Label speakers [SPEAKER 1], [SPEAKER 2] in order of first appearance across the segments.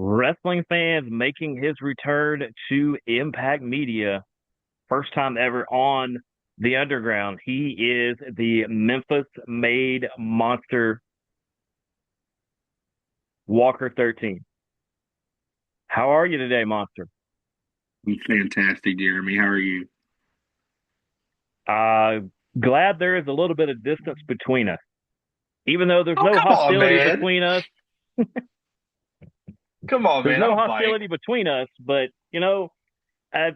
[SPEAKER 1] wrestling fans making his return to Impact Media. First time ever on the Underground. He is the Memphis Made Monster Walker 13. How are you today, Monster?
[SPEAKER 2] I'm fantastic, Jeremy. How are you?
[SPEAKER 1] Uh, Glad there is a little bit of distance between us. Even though there's
[SPEAKER 2] Oh,
[SPEAKER 1] no
[SPEAKER 2] come on,
[SPEAKER 1] hostility
[SPEAKER 2] man.
[SPEAKER 1] between us,
[SPEAKER 2] Come on,
[SPEAKER 1] there's
[SPEAKER 2] man.
[SPEAKER 1] no
[SPEAKER 2] I'll bite.
[SPEAKER 1] hostility between us, but I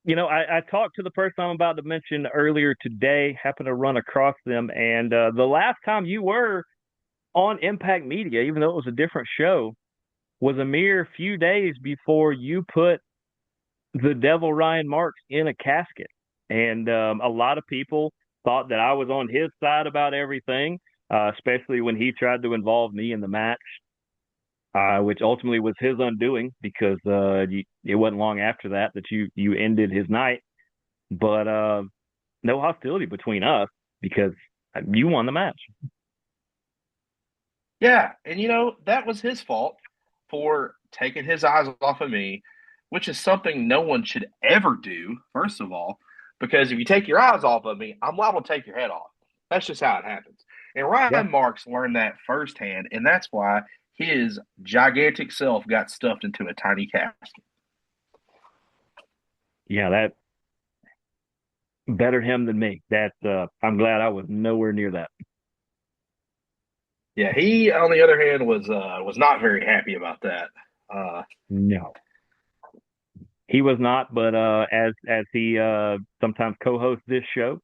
[SPEAKER 1] I talked to the person I'm about to mention earlier today, happened to run across them, and the last time you were on Impact Media, even though it was a different show, was a mere few days before you put the Devil Ryan Marks in a casket. And a lot of people thought that I was on his side about everything, especially when he tried to involve me in the match, which ultimately was his undoing because it wasn't long after that you ended his night. But no hostility between us because you won the match.
[SPEAKER 2] Yeah, and that was his fault for taking his eyes off of me, which is something no one should ever do, first of all, because if you take your eyes off of me, I'm liable to take your head off. That's just how it happens. And
[SPEAKER 1] Yeah,
[SPEAKER 2] Ryan Marks learned that firsthand, and that's why his gigantic self got stuffed into a tiny casket.
[SPEAKER 1] yeah, that better him than me. That I'm glad I was nowhere near that.
[SPEAKER 2] Yeah, he, on the other hand, was not very happy about that. Uh,
[SPEAKER 1] No, he was not. But as he sometimes co-hosts this show,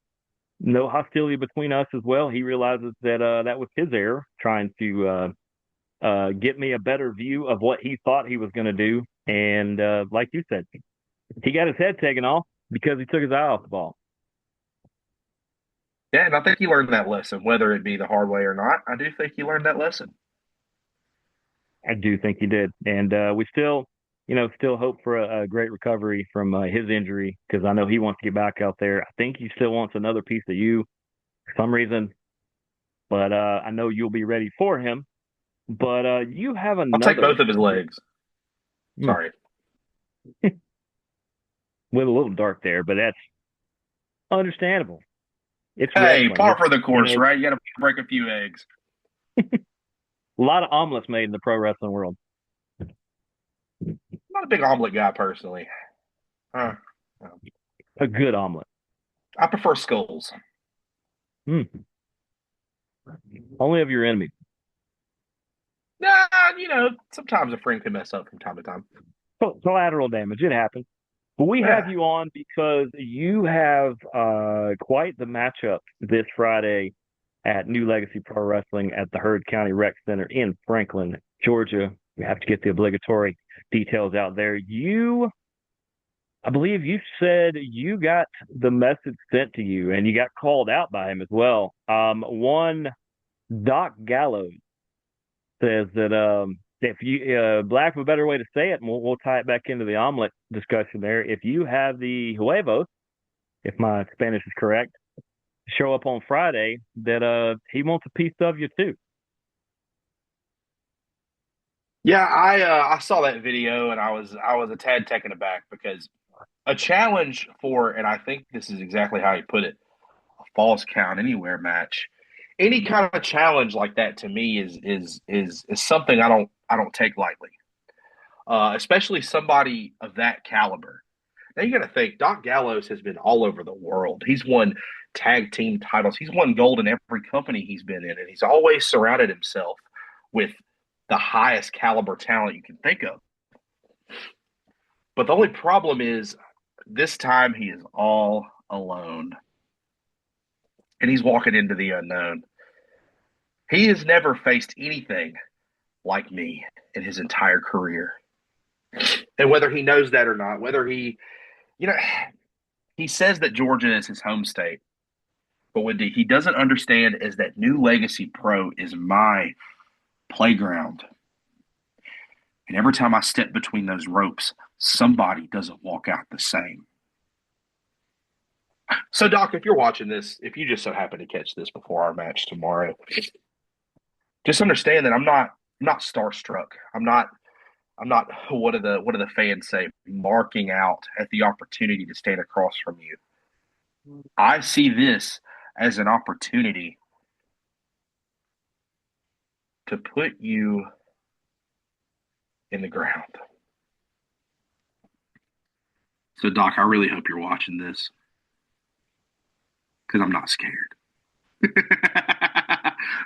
[SPEAKER 1] no hostility between us as well. He realizes that that was his error, trying to get me a better view of what he thought he was going to do. And like you said, he got his head taken off because he took his eye off the ball.
[SPEAKER 2] Yeah, and I think he learned that lesson, whether it be the hard way or not. I do think he learned that lesson.
[SPEAKER 1] I do think he did, and we still, still hope for a great recovery from his injury because I know he wants to get back out there. I think he still wants another piece of you for some reason, but I know you'll be ready for him. But you have
[SPEAKER 2] I'll take
[SPEAKER 1] another
[SPEAKER 2] both of his legs.
[SPEAKER 1] hmm,
[SPEAKER 2] Sorry.
[SPEAKER 1] with a little dark there, but that's understandable. It's
[SPEAKER 2] Hey,
[SPEAKER 1] wrestling.
[SPEAKER 2] par
[SPEAKER 1] It's
[SPEAKER 2] for the course, right? You got to break a few eggs.
[SPEAKER 1] a lot of omelets made in the pro wrestling world.
[SPEAKER 2] I'm not a big omelet guy personally. Uh,
[SPEAKER 1] A good omelet.
[SPEAKER 2] I prefer skulls.
[SPEAKER 1] Hmm. Only of your enemies.
[SPEAKER 2] Nah, sometimes a friend can mess up from time to time.
[SPEAKER 1] Collateral damage. It happens. But we have
[SPEAKER 2] Yeah.
[SPEAKER 1] you on because you have quite the matchup this Friday at New Legacy Pro Wrestling at the Heard County Rec Center in Franklin, Georgia. We have to get the obligatory details out there. I believe you said you got the message sent to you and you got called out by him as well. One Doc Gallows says that if you black of a better way to say it, and we'll tie it back into the omelet discussion there. If you have the huevos, if my Spanish is correct, show up on Friday, that he wants a piece of you too.
[SPEAKER 2] Yeah, I saw that video and I was a tad taken aback because a challenge for, and I think this is exactly how he put it, a false count anywhere match. Any kind of challenge like that to me is something I don't take lightly. Especially somebody of that caliber. Now you got to think Doc Gallows has been all over the world. He's won tag team titles. He's won gold in every company he's been in, and he's always surrounded himself with the highest caliber talent you can think of. But the only problem is this time he is all alone, and he's walking into the unknown. He has never faced anything like me in his entire career. And whether he knows that or not, whether you know, he says that Georgia is his home state, but what he doesn't understand is that New Legacy Pro is my playground. And every time I step between those ropes, somebody doesn't walk out the same. So, Doc, if you're watching this, if you just so happen to catch this before our match tomorrow, just understand that I'm not starstruck. I'm not, what do the fans say, marking out at the opportunity to stand across from you. I see this as an opportunity to put you in the ground. So, Doc, I really hope you're watching this because I'm not scared.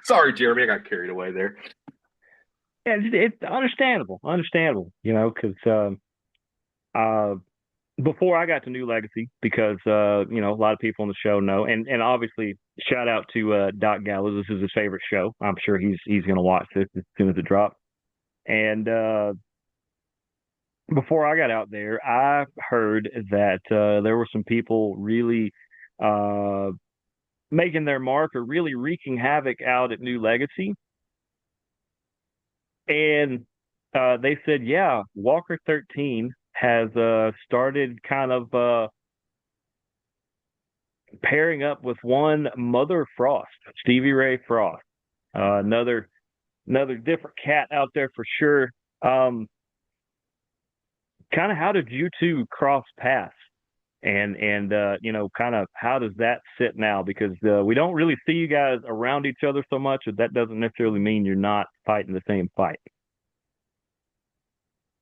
[SPEAKER 2] Sorry, Jeremy, I got carried away there.
[SPEAKER 1] Yeah, it's understandable, because uh, before I got to New Legacy, because a lot of people on the show know, and obviously shout out to Doc Gallows. This is his favorite show. I'm sure he's going to watch this as soon as it drops. And before I got out there, I heard that there were some people really uh, making their mark or really wreaking havoc out at New Legacy. And they said, yeah, Walker 13 has started kind of pairing up with one Mother Frost, Stevie Ray Frost, another different cat out there for sure. Kind of how did you two cross paths? And kind of how does that sit now? Because we don't really see you guys around each other so much, but that doesn't necessarily mean you're not fighting the same fight.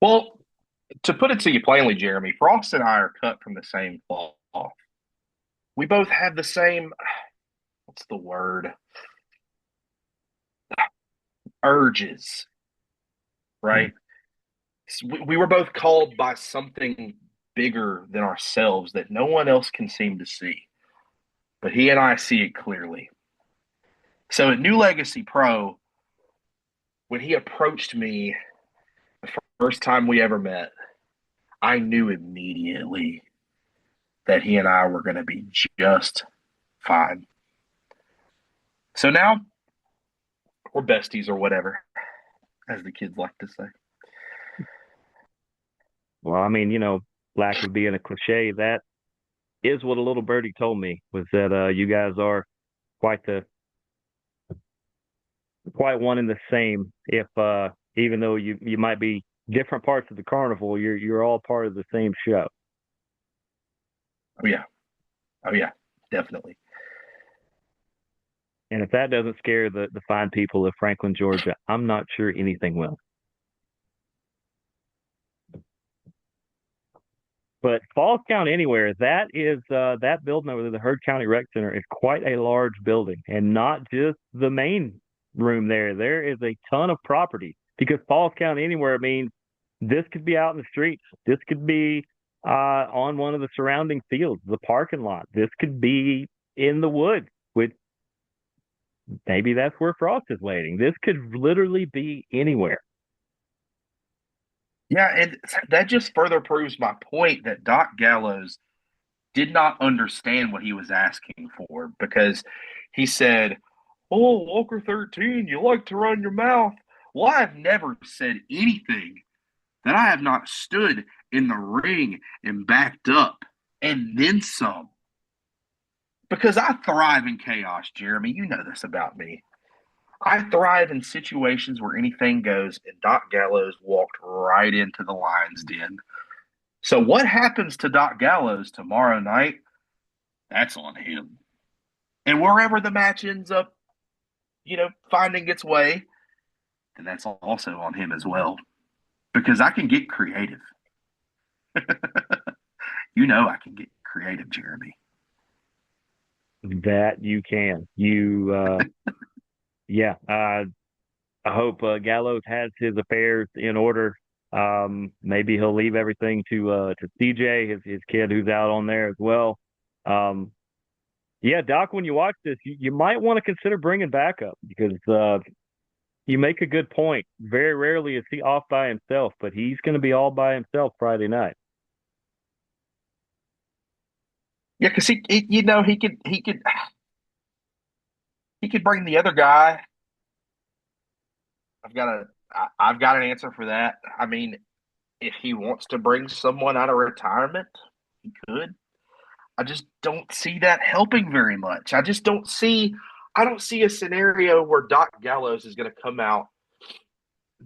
[SPEAKER 2] Well, to put it to you plainly, Jeremy, Frost and I are cut from the same cloth. We both have the same, what's the word? Urges, right? We were both called by something bigger than ourselves that no one else can seem to see. But he and I see it clearly. So at New Legacy Pro, when he approached me the first time we ever met, I knew immediately that he and I were going to be just fine. So now we're besties or whatever, as the kids like to say.
[SPEAKER 1] Well, I mean, lack of being a cliche, that is what a little birdie told me was that you guys are quite the quite one and the same. If even though you might be different parts of the carnival, you're all part of the same show.
[SPEAKER 2] Oh yeah, oh yeah, definitely.
[SPEAKER 1] And if that doesn't scare the fine people of Franklin, Georgia, I'm not sure anything will. But Falls Count Anywhere, that is that building over there, the Heard County Rec Center, is quite a large building, and not just the main room there. There is a ton of property because Falls Count Anywhere means this could be out in the streets. This could be on one of the surrounding fields, the parking lot. This could be in the woods, which maybe that's where Frost is waiting. This could literally be anywhere.
[SPEAKER 2] Yeah, and that just further proves my point that Doc Gallows did not understand what he was asking for because he said, "Oh, Walker 13, you like to run your mouth." Well, I have never said anything that I have not stood in the ring and backed up and then some. Because I thrive in chaos, Jeremy. You know this about me. I thrive in situations where anything goes, and Doc Gallows walked right into the lion's den. So, what happens to Doc Gallows tomorrow night? That's on him. And wherever the match ends up, finding its way, then that's also on him as well. Because I can get creative. I can get creative, Jeremy.
[SPEAKER 1] That you can. Yeah. I hope Gallows has his affairs in order. Maybe he'll leave everything to CJ, his kid who's out on there as well. Um, yeah, Doc, when you watch this, you might want to consider bringing backup because you make a good point. Very rarely is he off by himself, but he's going to be all by himself Friday night.
[SPEAKER 2] Yeah, because he could bring the other guy. I've got an answer for that. I mean, if he wants to bring someone out of retirement, he could. I just don't see that helping very much. I don't see a scenario where Doc Gallows is going to come out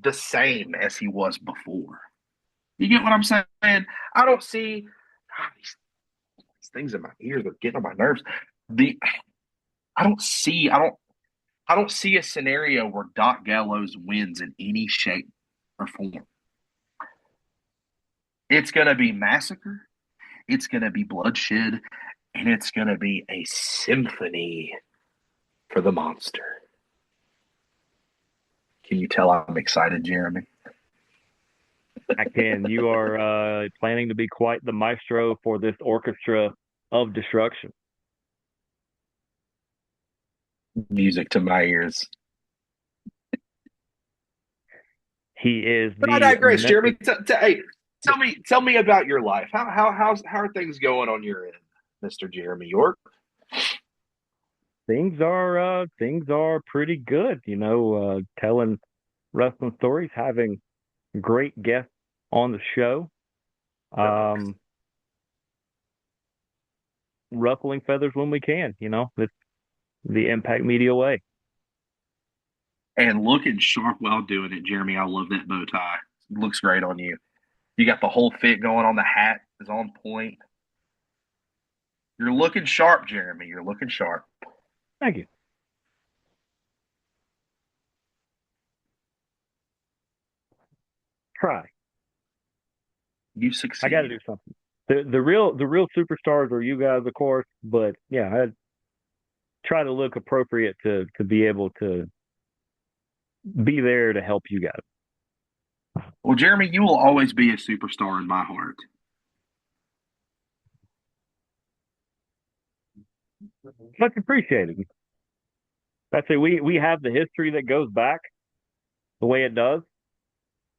[SPEAKER 2] the same as he was before. You get what I'm saying? I don't see these things in my ears are getting on my nerves. The I don't see I don't see a scenario where Doc Gallows wins in any shape or form. It's going to be massacre. It's going to be bloodshed, and it's going to be a symphony for the monster. Can you tell I'm excited, Jeremy?
[SPEAKER 1] I can. You are planning to be quite the maestro for this orchestra of destruction.
[SPEAKER 2] Music to my ears.
[SPEAKER 1] He is
[SPEAKER 2] But I
[SPEAKER 1] the
[SPEAKER 2] digress,
[SPEAKER 1] Memphis.
[SPEAKER 2] Jeremy. Hey, tell me about your life. How are things going on your end, Mister Jeremy York?
[SPEAKER 1] Things are pretty good. Telling wrestling stories, having great guests on the show,
[SPEAKER 2] Perfect.
[SPEAKER 1] um, ruffling feathers when we can. It's the Impact Media way.
[SPEAKER 2] And looking sharp while doing it, Jeremy. I love that bow tie. It looks great on you. You got the whole fit going on. The hat is on point. You're looking sharp, Jeremy. You're looking sharp.
[SPEAKER 1] Thank you. Try.
[SPEAKER 2] You
[SPEAKER 1] I got to
[SPEAKER 2] succeed.
[SPEAKER 1] do something. The real superstars are you guys, of course, but yeah, I try to look appropriate to be able to be there to help you guys.
[SPEAKER 2] Well, Jeremy, you will always be a superstar in my heart.
[SPEAKER 1] Much appreciated. I say we have the history that goes back the way it does,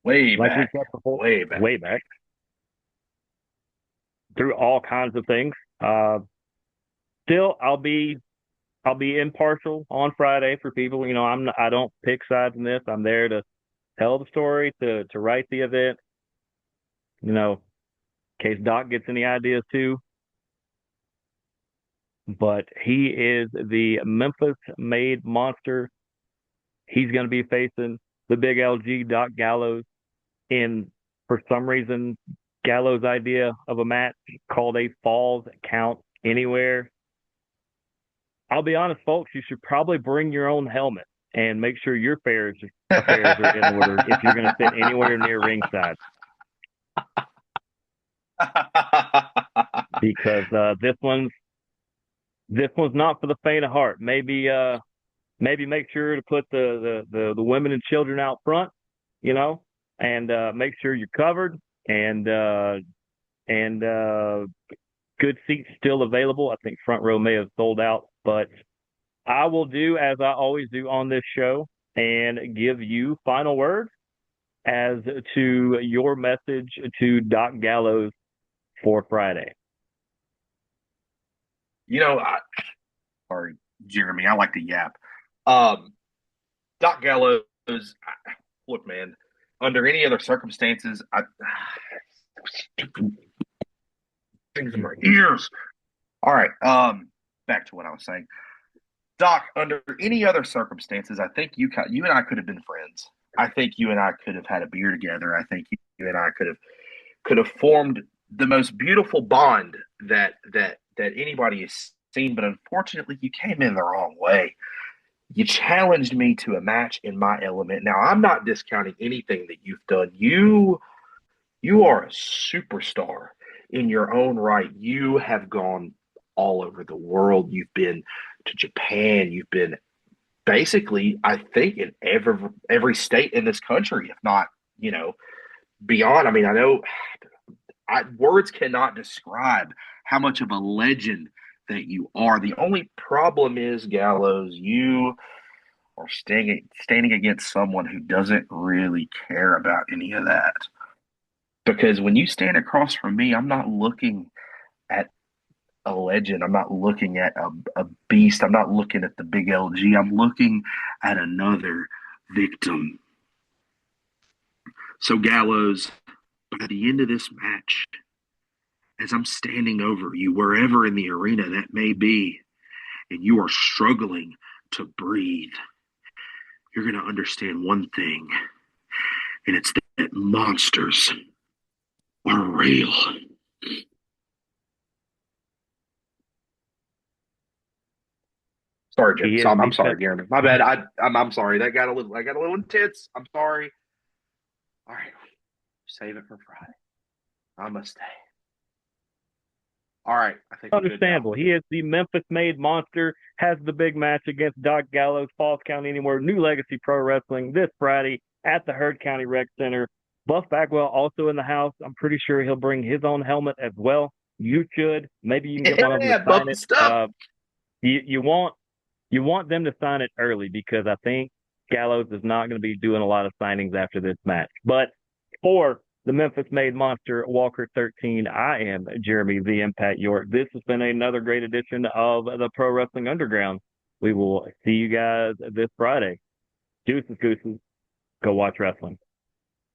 [SPEAKER 2] Way
[SPEAKER 1] like we
[SPEAKER 2] back.
[SPEAKER 1] said before,
[SPEAKER 2] Way back.
[SPEAKER 1] way back through all kinds of things. Uh, Still, I'll be impartial on Friday for people. I don't pick sides in this. I'm there to tell the story, to write the event. In case Doc gets any ideas too. But he is the Memphis Made Monster. He's going to be facing the big LG Doc Gallows in, for some reason, Gallows' idea of a match called a Falls Count Anywhere. I'll be honest, folks, you should probably bring your own helmet and make sure your affairs are in order if you're going to sit anywhere near ringside, because this one's not for the faint of heart. Maybe make sure to put the women and children out front, you know, and make sure you're covered, and good seats still available. I think front row may have sold out, but I will do as I always do on this show and give you final words as to your message to Doc Gallows for Friday.
[SPEAKER 2] You know, sorry, Jeremy, I like to yap. Um, Doc Gallows, look, man, under any other circumstances, things in my ears. All right, back to what I was saying. Doc, under any other circumstances, I think you and I could have been friends. I think you and I could have had a beer together. I think you and I could have formed the most beautiful bond that anybody has seen. But unfortunately, you came in the wrong way. You challenged me to a match in my element. Now, I'm not discounting anything that you've done. You are a superstar in your own right. You have gone all over the world. You've been to Japan. You've been basically, I think, in every state in this country, if not, you know, beyond. I mean, I know words cannot describe how much of a legend that you are. The only problem is, Gallows, you are standing against someone who doesn't really care about any of that. Because when you stand across from me, I'm not looking at a legend. I'm not looking at a beast. I'm not looking at the big LG. I'm looking at another victim. So, Gallows, by the end of this match, as I'm standing over you, wherever in the arena that may be, and you are struggling to breathe, you're going to understand one thing. and it's that monsters are real. Sorry, Jim.
[SPEAKER 1] He
[SPEAKER 2] So
[SPEAKER 1] is
[SPEAKER 2] I'm
[SPEAKER 1] the
[SPEAKER 2] sorry, Jeremy. My bad. I'm sorry. That got a little intense. I'm sorry. All right, save it for Friday. I must stay. All right, I think we're good now.
[SPEAKER 1] understandable. He is the Memphis Made Monster, has the big match against Doc Gallows, Falls County Anywhere, New Legacy Pro Wrestling this Friday at the Heard County Rec Center. Buff Bagwell also in the house. I'm pretty sure he'll bring his own helmet as well. You should. Maybe you can get one of them to
[SPEAKER 2] Yeah,
[SPEAKER 1] sign
[SPEAKER 2] bump
[SPEAKER 1] it.
[SPEAKER 2] stuff.
[SPEAKER 1] You want them to sign it early because I think Gallows is not going to be doing a lot of signings after this match. But for the Memphis Made Monster Walker 13, I am Jeremy the Impact York. This has been another great edition of the Pro Wrestling Underground. We will see you guys this Friday. Deuces, gooses. Go watch wrestling.